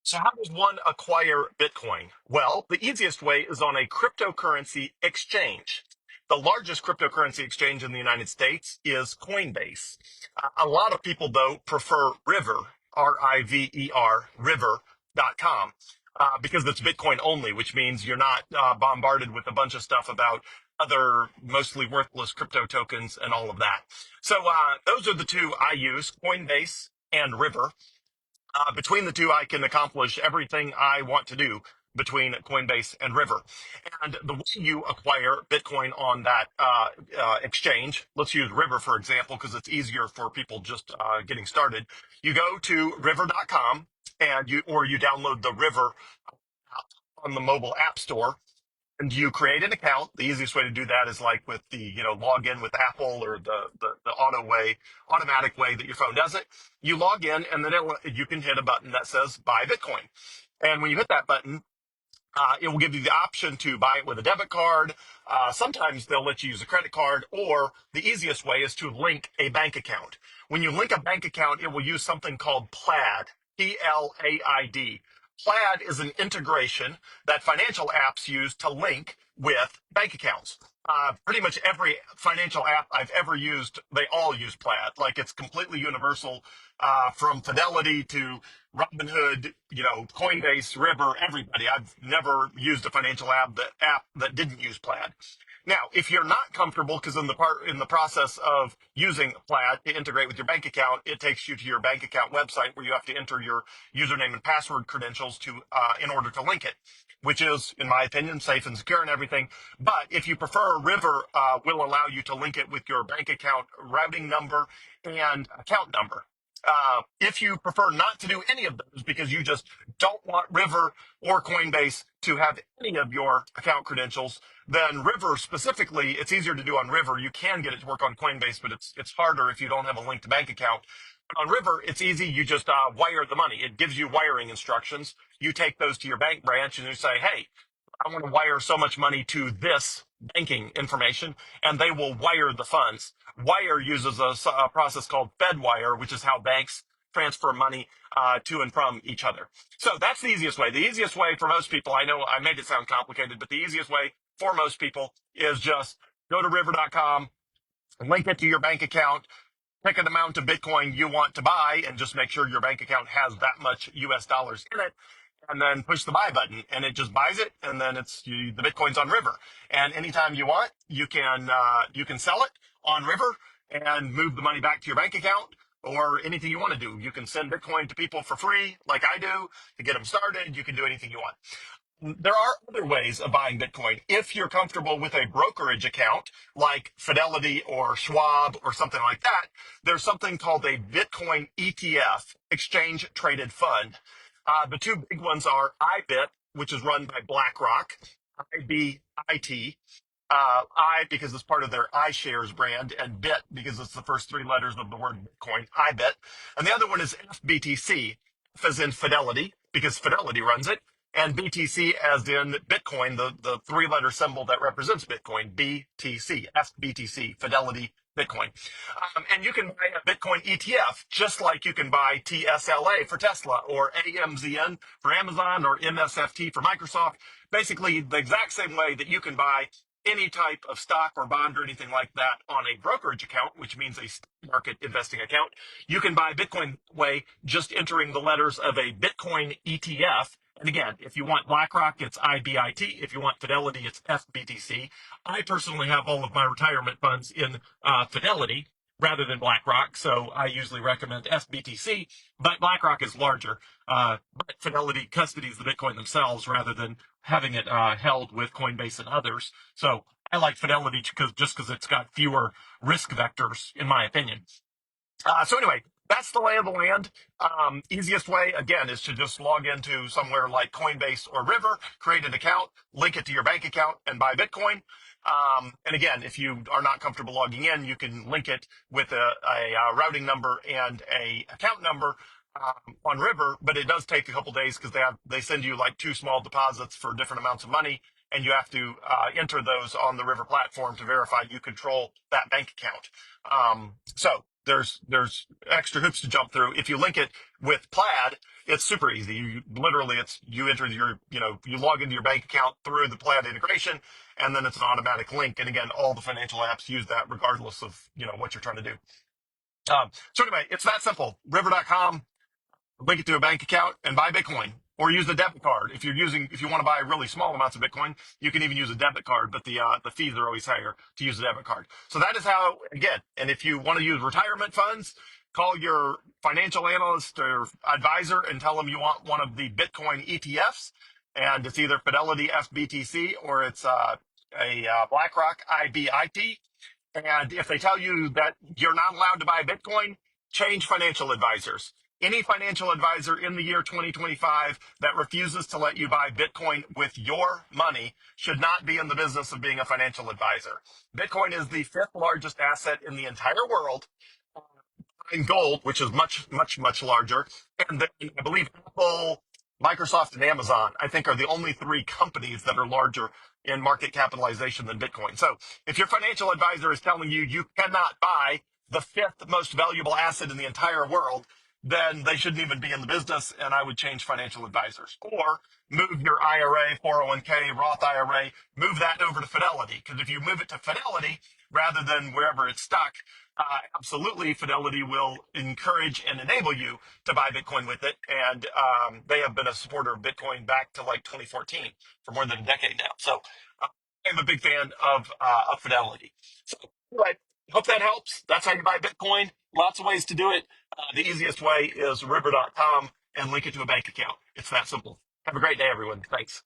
So how does one acquire Bitcoin? Well, the easiest way is on a cryptocurrency exchange. The largest cryptocurrency exchange in the United States is Coinbase. A lot of people, though, prefer River, R-I-V-E-R, river.com, because it's Bitcoin only, which means you're not bombarded with a bunch of stuff about other mostly worthless crypto tokens and all of that. So those are the two I use, Coinbase and River. Between the two, I can accomplish everything I want to do between Coinbase and River. And the way you acquire Bitcoin on that exchange, let's use River for example, because it's easier for people just getting started. You go to river.com and you download the River app on the mobile app store, and you create an account. The easiest way to do that is like with the, log in with Apple or the automatic way that your phone does it. You log in and then you can hit a button that says buy Bitcoin. And when you hit that button, it will give you the option to buy it with a debit card. Sometimes they'll let you use a credit card, or the easiest way is to link a bank account. When you link a bank account, it will use something called Plaid, Plaid. Plaid is an integration that financial apps use to link with bank accounts. Pretty much every financial app I've ever used, they all use Plaid. Like it's completely universal, from Fidelity to Robinhood, Coinbase, River, everybody. I've never used a financial app that didn't use Plaid. Now, if you're not comfortable, because in the process of using Plaid to integrate with your bank account, it takes you to your bank account website where you have to enter your username and password credentials to in order to link it, which is, in my opinion, safe and secure and everything. But if you prefer, River will allow you to link it with your bank account routing number and account number. If you prefer not to do any of those because you just don't want River or Coinbase to have any of your account credentials, then River specifically, it's easier to do on River. You can get it to work on Coinbase, but it's harder if you don't have a linked bank account. But on River, it's easy. You just wire the money. It gives you wiring instructions. You take those to your bank branch and you say, hey, I want to wire so much money to this banking information, and they will wire the funds. Wire uses a process called FedWire, which is how banks transfer money to and from each other. So that's the easiest way. The easiest way for most people, I know I made it sound complicated, but the easiest way for most people is just go to river.com, link it to your bank account, pick an amount of Bitcoin you want to buy, and just make sure your bank account has that much US dollars in it, and then push the buy button, and it just buys it, and then the Bitcoin's on River. And anytime you want, you can sell it on River and move the money back to your bank account, or anything you want to do. You can send Bitcoin to people for free, like I do, to get them started. You can do anything you want. There are other ways of buying Bitcoin. If you're comfortable with a brokerage account like Fidelity or Schwab or something like that, there's something called a Bitcoin ETF, Exchange Traded Fund. The two big ones are IBIT, which is run by BlackRock, IBIT. I because it's part of their iShares brand, and BIT because it's the first three letters of the word Bitcoin, IBIT. And the other one is FBTC, F as in Fidelity, because Fidelity runs it, and BTC as in Bitcoin, the three-letter symbol that represents Bitcoin, BTC, FBTC, Fidelity Bitcoin. And you can buy a Bitcoin ETF just like you can buy TSLA for Tesla or AMZN for Amazon or MSFT for Microsoft. Basically, the exact same way that you can buy any type of stock or bond or anything like that on a brokerage account, which means a stock market investing account. You can buy Bitcoin way just entering the letters of a Bitcoin ETF. And again, if you want BlackRock, it's IBIT. If you want Fidelity, it's FBTC. I personally have all of my retirement funds in Fidelity rather than BlackRock, so I usually recommend FBTC, but BlackRock is larger. But Fidelity custodies the Bitcoin themselves rather than having it held with Coinbase and others. So I like Fidelity because it's got fewer risk vectors, in my opinion. So anyway, that's the lay of the land. Easiest way, again, is to just log into somewhere like Coinbase or River, create an account, link it to your bank account, and buy Bitcoin. And again, if you are not comfortable logging in, you can link it with a routing number and a account number on River, but it does take a couple days because they send you like two small deposits for different amounts of money, and you have to enter those on the River platform to verify you control that bank account. So there's extra hoops to jump through. If you link it with Plaid, it's super easy. You literally, it's you enter your, you log into your bank account through the Plaid integration, and then it's an automatic link. And again, all the financial apps use that regardless of what you're trying to do. So anyway, it's that simple. River.com, link it to a bank account and buy Bitcoin, or use the debit card. If you want to buy really small amounts of Bitcoin, you can even use a debit card, but the fees are always higher to use a debit card. So that is how, again, and if you want to use retirement funds, call your financial analyst or advisor and tell them you want one of the Bitcoin ETFs, and it's either Fidelity FBTC or it's a BlackRock IBIT. And if they tell you that you're not allowed to buy Bitcoin, change financial advisors. Any financial advisor in the year 2025 that refuses to let you buy Bitcoin with your money should not be in the business of being a financial advisor. Bitcoin is the fifth largest asset in the entire world, in gold, which is much, much, much larger. And then I believe Apple, Microsoft, and Amazon, I think, are the only three companies that are larger in market capitalization than Bitcoin. So if your financial advisor is telling you you cannot buy the fifth most valuable asset in the entire world, then they shouldn't even be in the business, and I would change financial advisors. Or move your IRA, 401k, Roth IRA, move that over to Fidelity. Because if you move it to Fidelity rather than wherever it's stuck, absolutely, Fidelity will encourage and enable you to buy Bitcoin with it. And they have been a supporter of Bitcoin back to like 2014 for more than a decade now. So I'm a big fan of Fidelity. So anyway, hope that helps. That's how you buy Bitcoin. Lots of ways to do it. The easiest way is river.com and link it to a bank account. It's that simple. Have a great day, everyone. Thanks.